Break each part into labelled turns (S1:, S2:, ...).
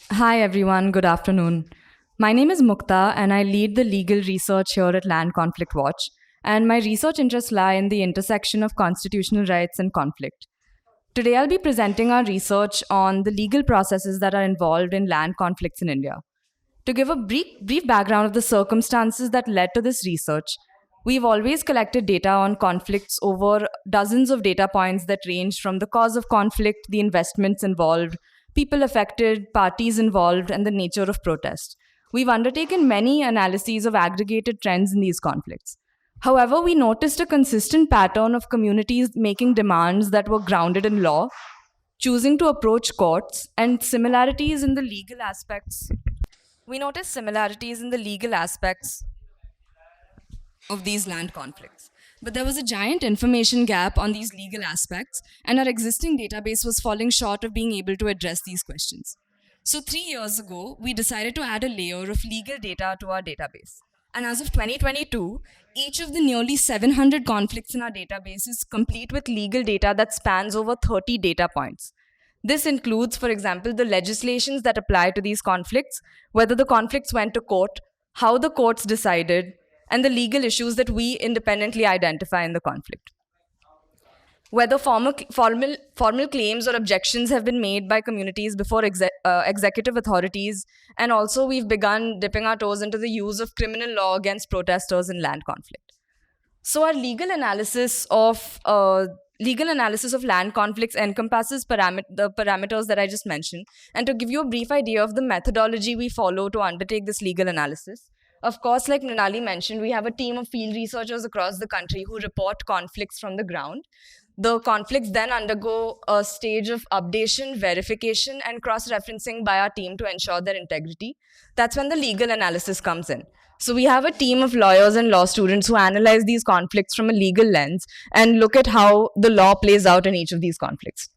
S1: Hi everyone, good afternoon. My name is Mukta and I lead the legal research here at Land Conflict Watch. And my research interests lie in the intersection of constitutional rights and conflict. Today I'll be presenting our research on the legal processes that are involved in land conflicts in India. To give a brief background of the circumstances that led to this research, we've always collected data on conflicts over dozens of data points that range from the cause of conflict, the investments involved, people affected, parties involved, and the nature of protest. We've undertaken many analyses of aggregated trends in these conflicts. However, we noticed a consistent pattern of communities making demands that were grounded in law, choosing to approach courts, and similarities in the legal aspects. We noticed similarities in the legal aspects of these land conflicts. But there was a giant information gap on these legal aspects, and our existing database was falling short of being able to address these questions. So, 3 years ago, we decided to add a layer of legal data to our database. And as of 2022, each of the nearly 700 conflicts in our database is complete with legal data that spans over 30 data points. This includes, for example, the legislations that apply to these conflicts, whether the conflicts went to court, how the courts decided, and the legal issues that we independently identify in the conflict. Whether formal claims or objections have been made by communities before executive authorities, and also we've begun dipping our toes into the use of criminal law against protesters in land conflict. So our legal analysis of land conflicts encompasses the parameters that I just mentioned. And to give you a brief idea of the methodology we follow to undertake this legal analysis, of course, like Mrinali mentioned, we have a team of field researchers across the country who report conflicts from the ground. The conflicts then undergo a stage of updation, verification, and cross-referencing by our team to ensure their integrity. That's when the legal analysis comes in. So we have a team of lawyers and law students who analyze these conflicts from a legal lens and look at how the law plays out in each of these conflicts.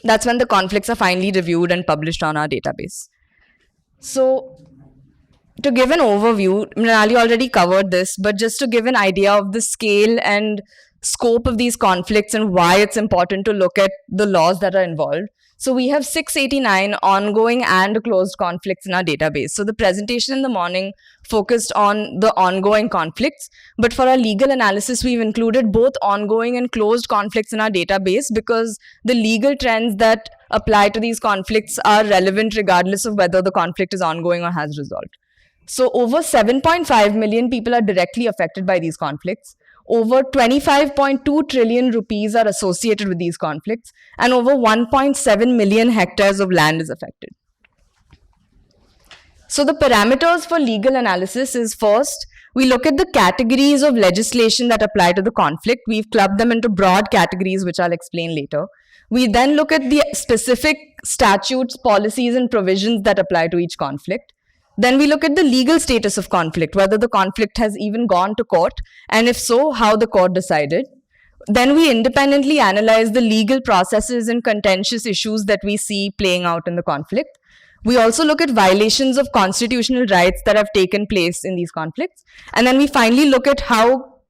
S1: That's when the conflicts are finally reviewed and published on our database. So to give an overview, Mrinali already covered this, but just to give an idea of the scale and scope of these conflicts and why it's important to look at the laws that are involved. So we have 689 ongoing and closed conflicts in our database. So the presentation in the morning focused on the ongoing conflicts, but for our legal analysis, we've included both ongoing and closed conflicts in our database because the legal trends that apply to these conflicts are relevant regardless of whether the conflict is ongoing or has resolved. So over 7.5 million people are directly affected by these conflicts. Over 25.2 trillion rupees are associated with these conflicts, and over 1.7 million hectares of land is affected. So the parameters for legal analysis is first, we look at the categories of legislation that apply to the conflict. We've clubbed them into broad categories, which I'll explain later. We then look at the specific statutes, policies, and provisions that apply to each conflict. Then we look at the legal status of conflict, whether the conflict has even gone to court, and if so, how the court decided. Then we independently analyze the legal processes and contentious issues that we see playing out in the conflict. We also look at violations of constitutional rights that have taken place in these conflicts. And then we finally look at how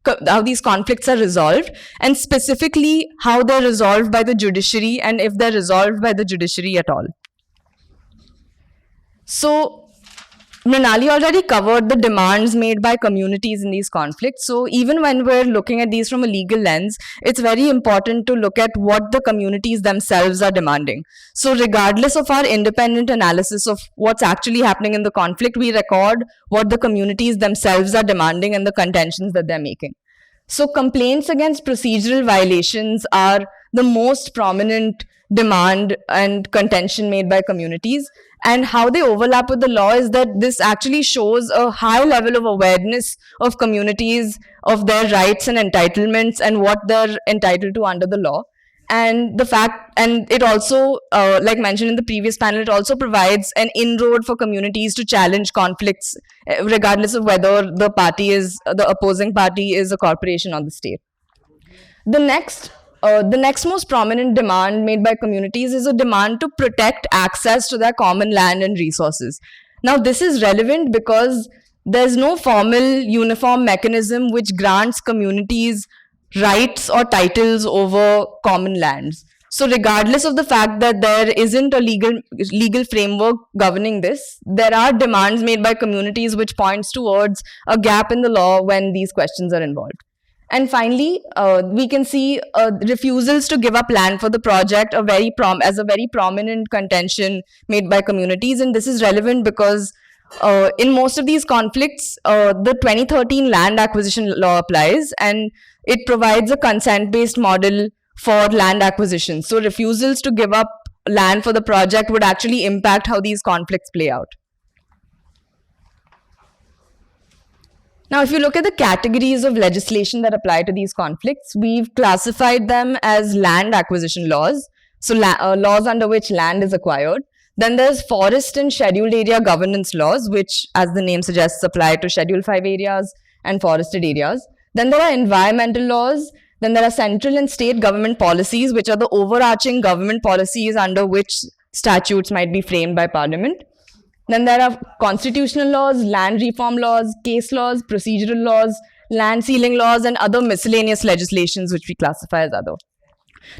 S1: these conflicts are resolved, and specifically how they're resolved by the judiciary and if they're resolved by the judiciary at all. So Mrinali already covered the demands made by communities in these conflicts. So even when we're looking at these from a legal lens, it's very important to look at what the communities themselves are demanding. So regardless of our independent analysis of what's actually happening in the conflict, we record what the communities themselves are demanding and the contentions that they're making. So complaints against procedural violations are the most prominent demand and contention made by communities. And how they overlap with the law is that this actually shows a high level of awareness of communities of their rights and entitlements and what they're entitled to under the law. And the fact, and it also, like mentioned in the previous panel, it also provides an inroad for communities to challenge conflicts, regardless of whether the opposing party is a corporation or the state. The next most prominent demand made by communities is a demand to protect access to their common land and resources. Now, this is relevant because there's no formal uniform mechanism which grants communities rights or titles over common lands. So regardless of the fact that there isn't a legal framework governing this, there are demands made by communities which points towards a gap in the law when these questions are involved. And finally, we can see refusals to give up land for the project as a very prominent contention made by communities. And this is relevant because in most of these conflicts, the 2013 land acquisition law applies, and it provides a consent-based model for land acquisition. So refusals to give up land for the project would actually impact how these conflicts play out. Now, if you look at the categories of legislation that apply to these conflicts, we've classified them as land acquisition laws, so laws under which land is acquired. Then there's forest and scheduled area governance laws, which, as the name suggests, apply to Schedule 5 areas and forested areas. Then there are environmental laws. Then there are central and state government policies, which are the overarching government policies under which statutes might be framed by parliament. Then there are constitutional laws, land reform laws, case laws, procedural laws, land sealing laws, and other miscellaneous legislations which we classify as other.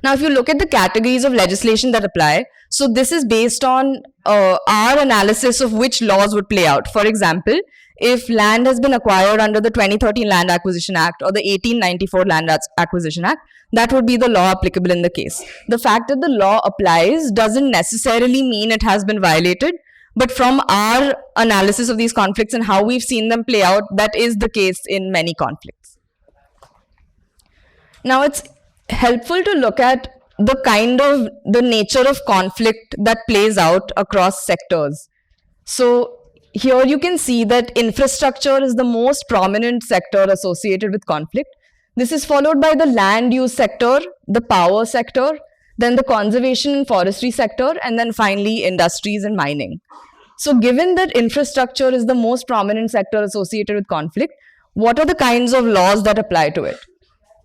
S1: Now, if you look at the categories of legislation that apply, so this is based on our analysis of which laws would play out. For example, if land has been acquired under the 2013 Land Acquisition Act or the 1894 Land Acquisition Act, that would be the law applicable in the case. The fact that the law applies doesn't necessarily mean it has been violated, but from our analysis of these conflicts and how we've seen them play out, that is the case in many conflicts. Now, it's helpful to look at the nature of conflict that plays out across sectors. So here you can see that infrastructure is the most prominent sector associated with conflict. This is followed by the land use sector, the power sector, then the conservation and forestry sector, and then finally industries and mining. So given that infrastructure is the most prominent sector associated with conflict, what are the kinds of laws that apply to it?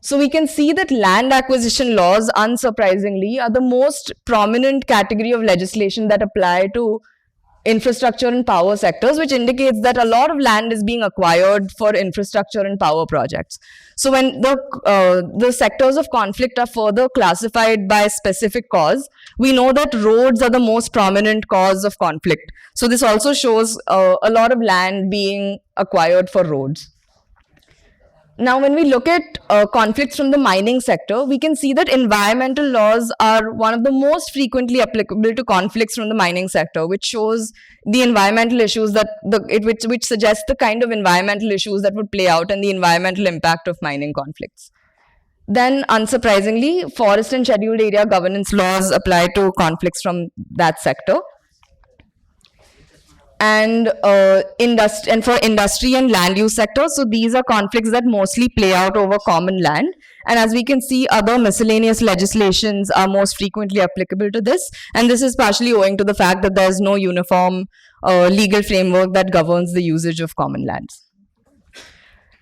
S1: So we can see that land acquisition laws, unsurprisingly, are the most prominent category of legislation that apply to infrastructure and power sectors, which indicates that a lot of land is being acquired for infrastructure and power projects. So when the sectors of conflict are further classified by specific cause, we know that roads are the most prominent cause of conflict. So this also shows a lot of land being acquired for roads. Now, when we look at conflicts from the mining sector, we can see that environmental laws are one of the most frequently applicable to conflicts from the mining sector, which shows the environmental issues which suggests the kind of environmental issues that would play out and the environmental impact of mining conflicts. Then, unsurprisingly, forest and scheduled area governance laws apply to conflicts from that sector. And for industry and land use sector, so these are conflicts that mostly play out over common land. And as we can see, other miscellaneous legislations are most frequently applicable to this. And this is partially owing to the fact that there's no uniform legal framework that governs the usage of common lands.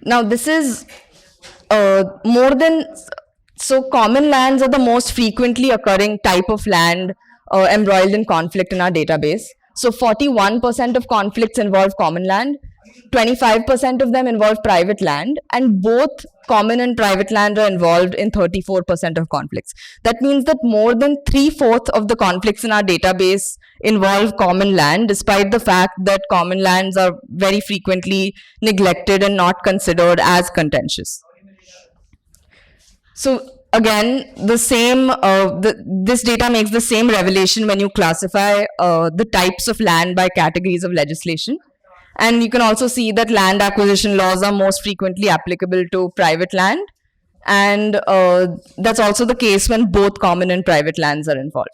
S1: Now, this is so common lands are the most frequently occurring type of land embroiled in conflict in our database. So 41% of conflicts involve common land, 25% of them involve private land, and both common and private land are involved in 34% of conflicts. That means that more than 3/4 of the conflicts in our database involve common land, despite the fact that common lands are very frequently neglected and not considered as contentious. So again, this data makes the same revelation when you classify the types of land by categories of legislation. And you can also see that land acquisition laws are most frequently applicable to private land. And that's also the case when both common and private lands are involved.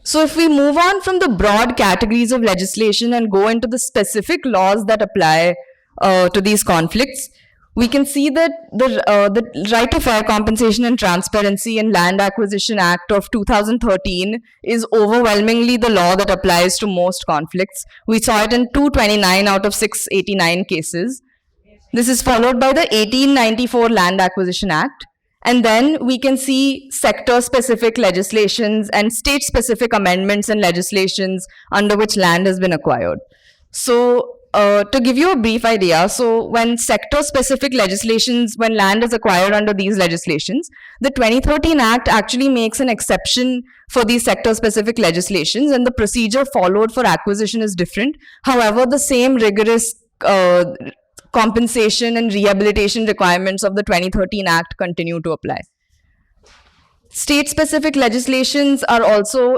S1: So if we move on from the broad categories of legislation and go into the specific laws that apply to these conflicts, we can see that the Right to Fair Compensation and Transparency in Land Acquisition Act of 2013 is overwhelmingly the law that applies to most conflicts. We saw it in 229 out of 689 cases. This is followed by the 1894 Land Acquisition Act. And then we can see sector-specific legislations and state-specific amendments and legislations under which land has been acquired. So to give you a brief idea, so when sector-specific legislations, when land is acquired under these legislations, the 2013 Act actually makes an exception for these sector-specific legislations, and the procedure followed for acquisition is different. However, the same rigorous compensation and rehabilitation requirements of the 2013 Act continue to apply. State-specific legislations are also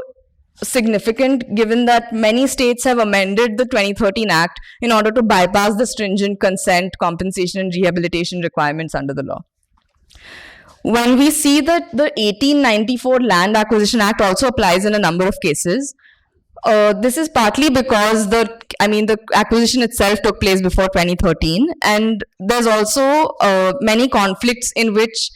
S1: significant given that many states have amended the 2013 Act in order to bypass the stringent consent, compensation, and rehabilitation requirements under the law. When we see that the 1894 Land Acquisition Act also applies in a number of cases, this is partly because the acquisition itself took place before 2013, and there's also many conflicts in which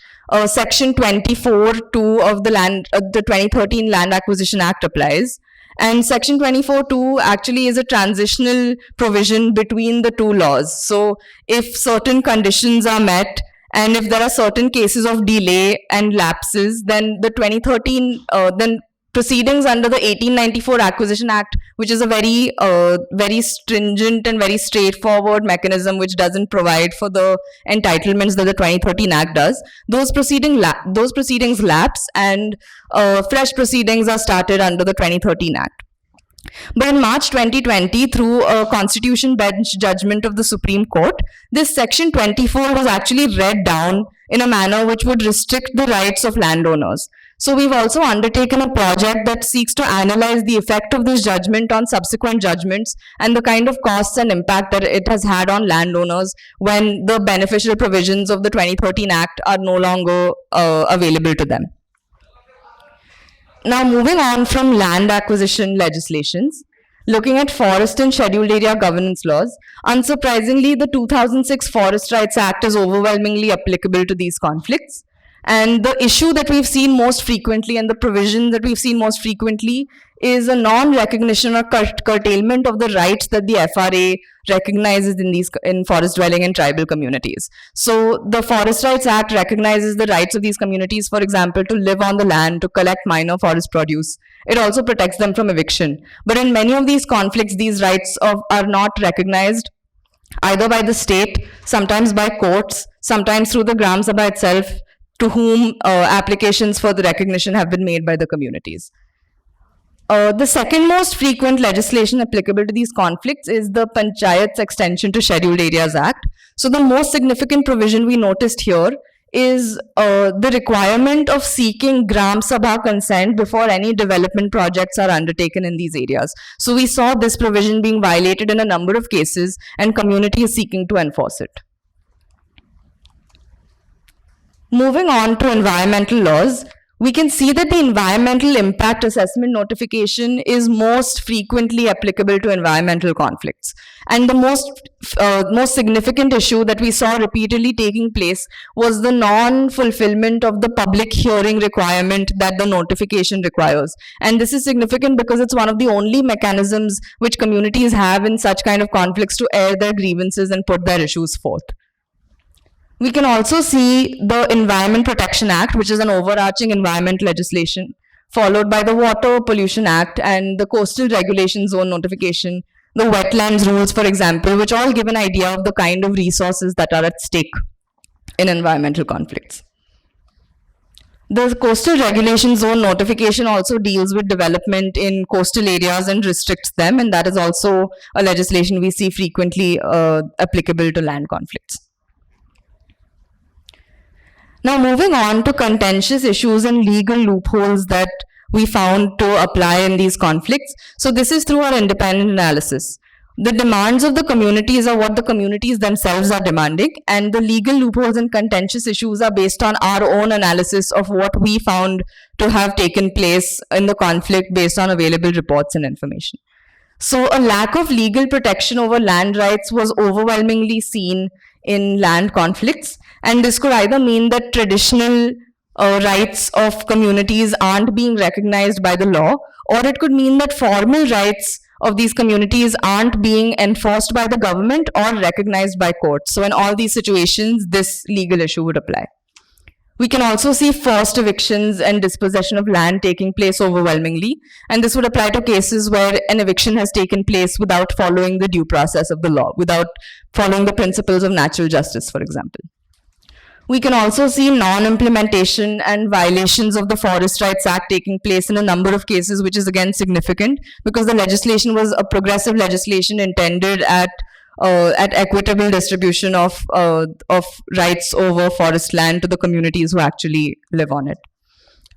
S1: Section 24(2) of the 2013 Land Acquisition Act applies. And Section 24(2) actually is a transitional provision between the two laws. So if certain conditions are met, and if there are certain cases of delay and lapses, then the 2013, then proceedings under the 1894 Acquisition Act, which is a very stringent and very straightforward mechanism which doesn't provide for the entitlements that the 2013 Act does, those proceedings lapse, and fresh proceedings are started under the 2013 Act. But in March 2020, through a Constitution Bench judgment of the Supreme Court, this Section 24 was actually read down in a manner which would restrict the rights of landowners. So we've also undertaken a project that seeks to analyze the effect of this judgment on subsequent judgments and the kind of costs and impact that it has had on landowners when the beneficial provisions of the 2013 Act are no longer available to them. Now, moving on from land acquisition legislations, looking at forest and scheduled area governance laws, unsurprisingly, the 2006 Forest Rights Act is overwhelmingly applicable to these conflicts. And the issue that we've seen most frequently, and the provision that we've seen most frequently, is a non-recognition or curtailment of the rights that the FRA recognizes in forest dwelling and tribal communities. So the Forest Rights Act recognizes the rights of these communities, for example, to live on the land, to collect minor forest produce. It also protects them from eviction. But in many of these conflicts, these rights are not recognized either by the state, sometimes by courts, sometimes through the Gram Sabha itself, to whom applications for the recognition have been made by the communities. The second most frequent legislation applicable to these conflicts is the Panchayat's Extension to Scheduled Areas Act. So the most significant provision we noticed here is the requirement of seeking Gram Sabha consent before any development projects are undertaken in these areas. So we saw this provision being violated in a number of cases, and community is seeking to enforce it. Moving on to environmental laws, we can see that the environmental impact assessment notification is most frequently applicable to environmental conflicts. And the most significant issue that we saw repeatedly taking place was the non-fulfillment of the public hearing requirement that the notification requires. And this is significant because it's one of the only mechanisms which communities have in such kind of conflicts to air their grievances and put their issues forth. We can also see the Environment Protection Act, which is an overarching environment legislation, followed by the Water Pollution Act and the Coastal Regulation Zone Notification, the Wetlands Rules, for example, which all give an idea of the kind of resources that are at stake in environmental conflicts. The Coastal Regulation Zone Notification also deals with development in coastal areas and restricts them, and that is also a legislation we see frequently applicable to land conflicts. Now, moving on to contentious issues and legal loopholes that we found to apply in these conflicts. So this is through our independent analysis. The demands of the communities are what the communities themselves are demanding, and the legal loopholes and contentious issues are based on our own analysis of what we found to have taken place in the conflict based on available reports and information. So a lack of legal protection over land rights was overwhelmingly seen in land conflicts, and this could either mean that traditional rights of communities aren't being recognized by the law, or it could mean that formal rights of these communities aren't being enforced by the government or recognized by courts. So in all these situations, this legal issue would apply. We can also see forced evictions and dispossession of land taking place overwhelmingly, and this would apply to cases where an eviction has taken place without following the due process of the law, without following the principles of natural justice, for example. We can also see non-implementation and violations of the Forest Rights Act taking place in a number of cases, which is again significant because the legislation was a progressive legislation intended at equitable distribution of rights over forest land to the communities who actually live on it.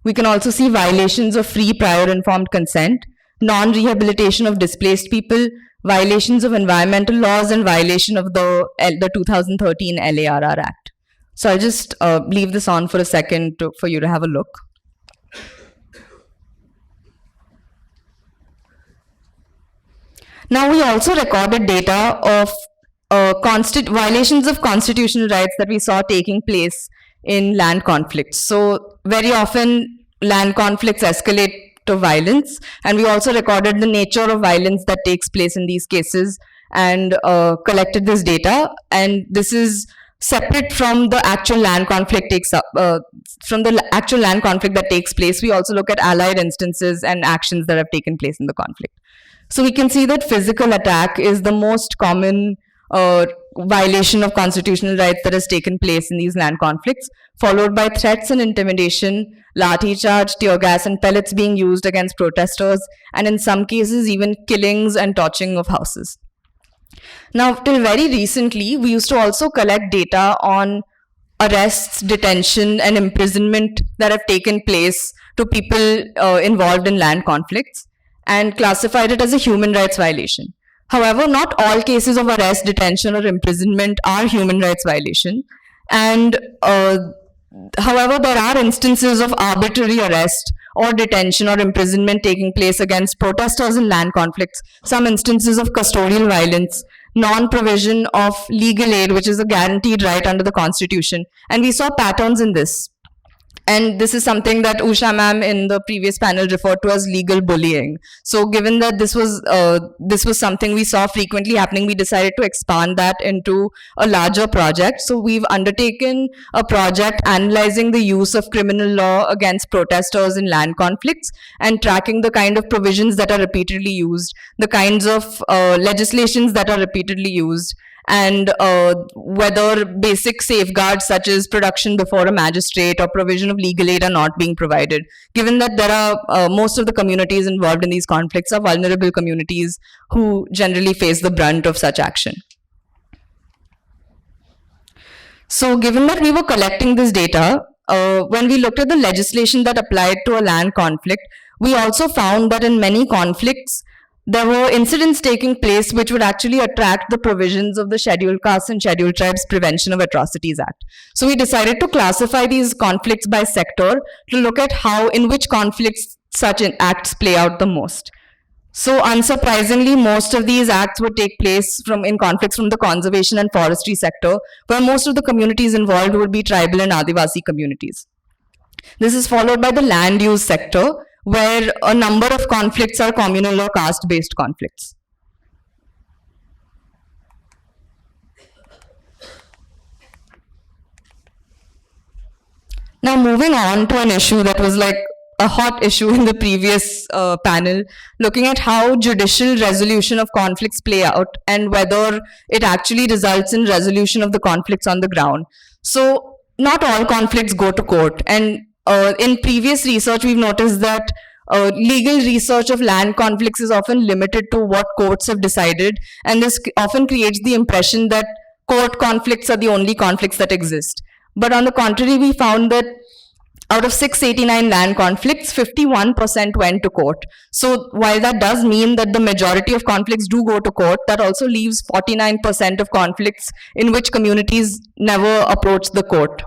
S1: We can also see violations of free prior informed consent, non-rehabilitation of displaced people, violations of environmental laws, and violation of the 2013 LARR Act. So I'll just leave this on for a second for you to have a look. Now, we also recorded data of violations of constitutional rights that we saw taking place in land conflicts. So very often land conflicts escalate to violence, and we also recorded the nature of violence that takes place in these cases and collected this data. And this is separate from the actual land conflict that takes place. We also look at allied instances and actions that have taken place in the conflict. So we can see that physical attack is the most common violation of constitutional rights that has taken place in these land conflicts, followed by threats and intimidation, lathi charge, tear gas, and pellets being used against protesters, and in some cases even killings and torching of houses. Now, till very recently, we used to also collect data on arrests, detention, and imprisonment that have taken place to people involved in land conflicts and classified it as a human rights violation. However, not all cases of arrest, detention, or imprisonment are human rights violation. And however, there are instances of arbitrary arrest or detention or imprisonment taking place against protesters in land conflicts, some instances of custodial violence, non-provision of legal aid, which is a guaranteed right under the Constitution. And we saw patterns in this. And this is something that Usha ma'am in the previous panel referred to as legal bullying. So given that this was something we saw frequently happening, we decided to expand that into a larger project. So we've undertaken a project analyzing the use of criminal law against protesters in land conflicts and tracking the kind of provisions that are repeatedly used, the kinds of legislations that are repeatedly used, and whether basic safeguards such as production before a magistrate or provision of legal aid are not being provided, given that there are most of the communities involved in these conflicts are vulnerable communities who generally face the brunt of such action. So given that we were collecting this data, when we looked at the legislation that applied to a land conflict, we also found that in many conflicts, there were incidents taking place which would actually attract the provisions of the Scheduled Castes and Scheduled Tribes Prevention of Atrocities Act. So we decided to classify these conflicts by sector to look at how, in which conflicts such acts play out the most. So unsurprisingly, most of these acts would take place in conflicts from the conservation and forestry sector, where most of the communities involved would be tribal and Adivasi communities. This is followed by the land use sector, where a number of conflicts are communal or caste-based conflicts. Now, moving on to an issue that was like a hot issue in the previous panel, looking at how judicial resolution of conflicts play out and whether it actually results in resolution of the conflicts on the ground. So, not all conflicts go to court, and in previous research, we've noticed that legal research of land conflicts is often limited to what courts have decided, and this often creates the impression that court conflicts are the only conflicts that exist. But on the contrary, we found that out of 689 land conflicts, 51% went to court. So while that does mean that the majority of conflicts do go to court, that also leaves 49% of conflicts in which communities never approach the court.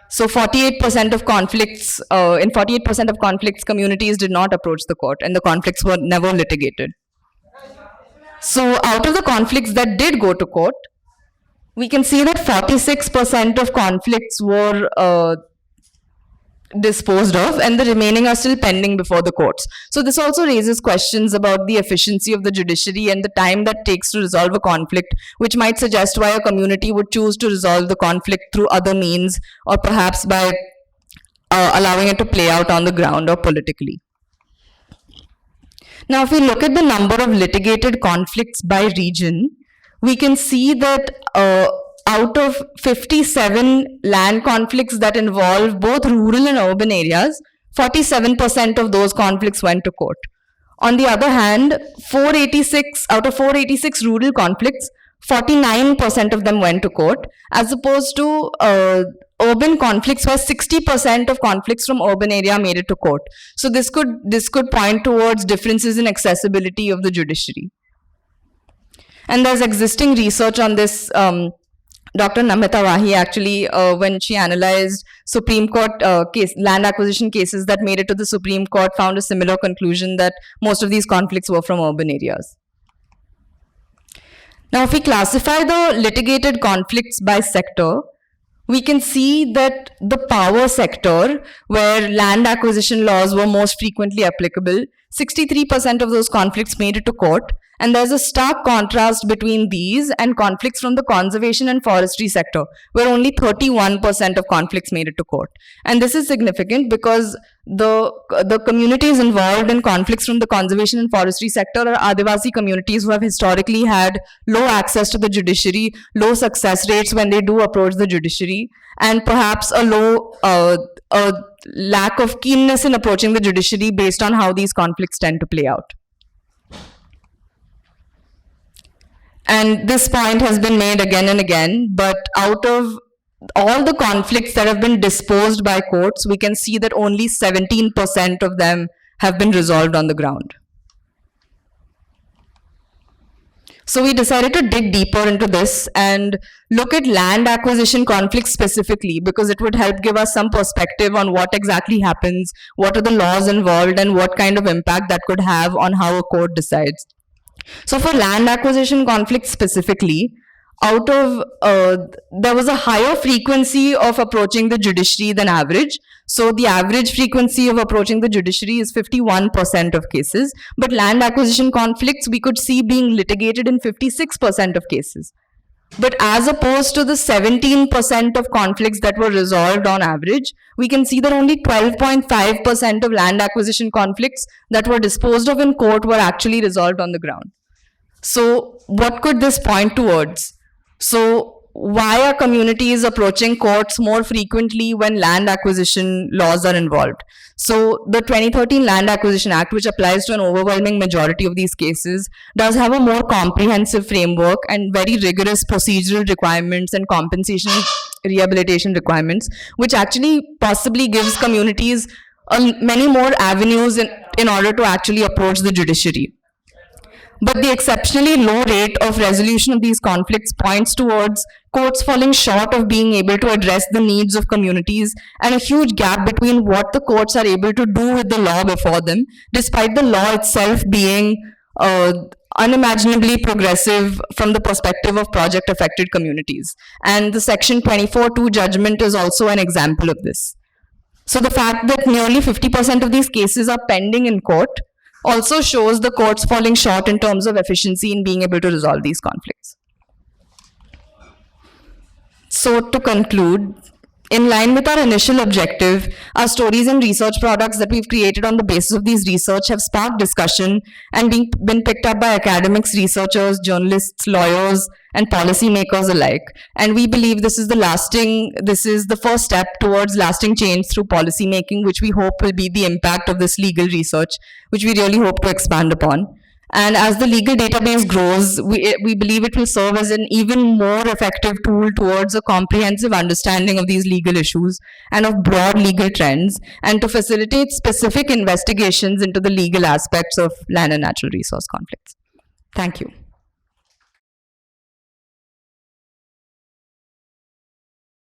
S1: So 48% of conflicts, in 48% of conflicts, communities did not approach the court and the conflicts were never litigated. So out of the conflicts that did go to court, we can see that 46% of conflicts were disposed of, and the remaining are still pending before the courts. So this also raises questions about the efficiency of the judiciary and the time that takes to resolve a conflict, which might suggest why a community would choose to resolve the conflict through other means, or perhaps by allowing it to play out on the ground or politically. Now, if we look at the number of litigated conflicts by region, we can see that out of 57 land conflicts that involve both rural and urban areas, 47% of those conflicts went to court. On the other hand, 486 out of 486 rural conflicts, 49% of them went to court, as opposed to urban conflicts where 60% of conflicts from urban area made it to court. So this could point towards differences in accessibility of the judiciary. And there's existing research on this. Dr. Namita Wahi actually, when she analyzed Supreme Court land acquisition cases that made it to the Supreme Court, found a similar conclusion that most of these conflicts were from urban areas. Now, if we classify the litigated conflicts by sector, we can see that the power sector, where land acquisition laws were most frequently applicable, 63% of those conflicts made it to court. And there's a stark contrast between these and conflicts from the conservation and forestry sector, where only 31% of conflicts made it to court. And this is significant because the communities involved in conflicts from the conservation and forestry sector are Adivasi communities who have historically had low access to the judiciary, low success rates when they do approach the judiciary, and perhaps a lack of keenness in approaching the judiciary based on how these conflicts tend to play out. And this point has been made again and again, but out of all the conflicts that have been disposed by courts, we can see that only 17% of them have been resolved on the ground. So we decided to dig deeper into this and look at land acquisition conflicts specifically, because it would help give us some perspective on what exactly happens, what are the laws involved, and what kind of impact that could have on how a court decides. So for land acquisition conflicts specifically, there was a higher frequency of approaching the judiciary than average. So the average frequency of approaching the judiciary is 51% of cases, but land acquisition conflicts we could see being litigated in 56% of cases. But as opposed to the 17% of conflicts that were resolved on average, we can see that only 12.5% of land acquisition conflicts that were disposed of in court were actually resolved on the ground. So what could this point towards? So why are communities approaching courts more frequently when land acquisition laws are involved? So the 2013 Land Acquisition Act, which applies to an overwhelming majority of these cases, does have a more comprehensive framework and very rigorous procedural requirements and compensation rehabilitation requirements, which actually possibly gives communities many more avenues in order to actually approach the judiciary. But the exceptionally low rate of resolution of these conflicts points towards courts falling short of being able to address the needs of communities, and a huge gap between what the courts are able to do with the law before them, despite the law itself being unimaginably progressive from the perspective of project-affected communities. And the Section 24(2) judgment is also an example of this. So the fact that nearly 50% of these cases are pending in court also shows the courts falling short in terms of efficiency in being able to resolve these conflicts. So to conclude, in line with our initial objective, our stories and research products that we've created on the basis of these research have sparked discussion and been picked up by academics, researchers, journalists, lawyers, and policymakers alike. And we believe this is the first step towards lasting change through policymaking, which we hope will be the impact of this legal research, which we really hope to expand upon. And as the legal database grows, we believe it will serve as an even more effective tool towards a comprehensive understanding of these legal issues and of broad legal trends, and to facilitate specific investigations into the legal aspects of land and natural resource conflicts. Thank you.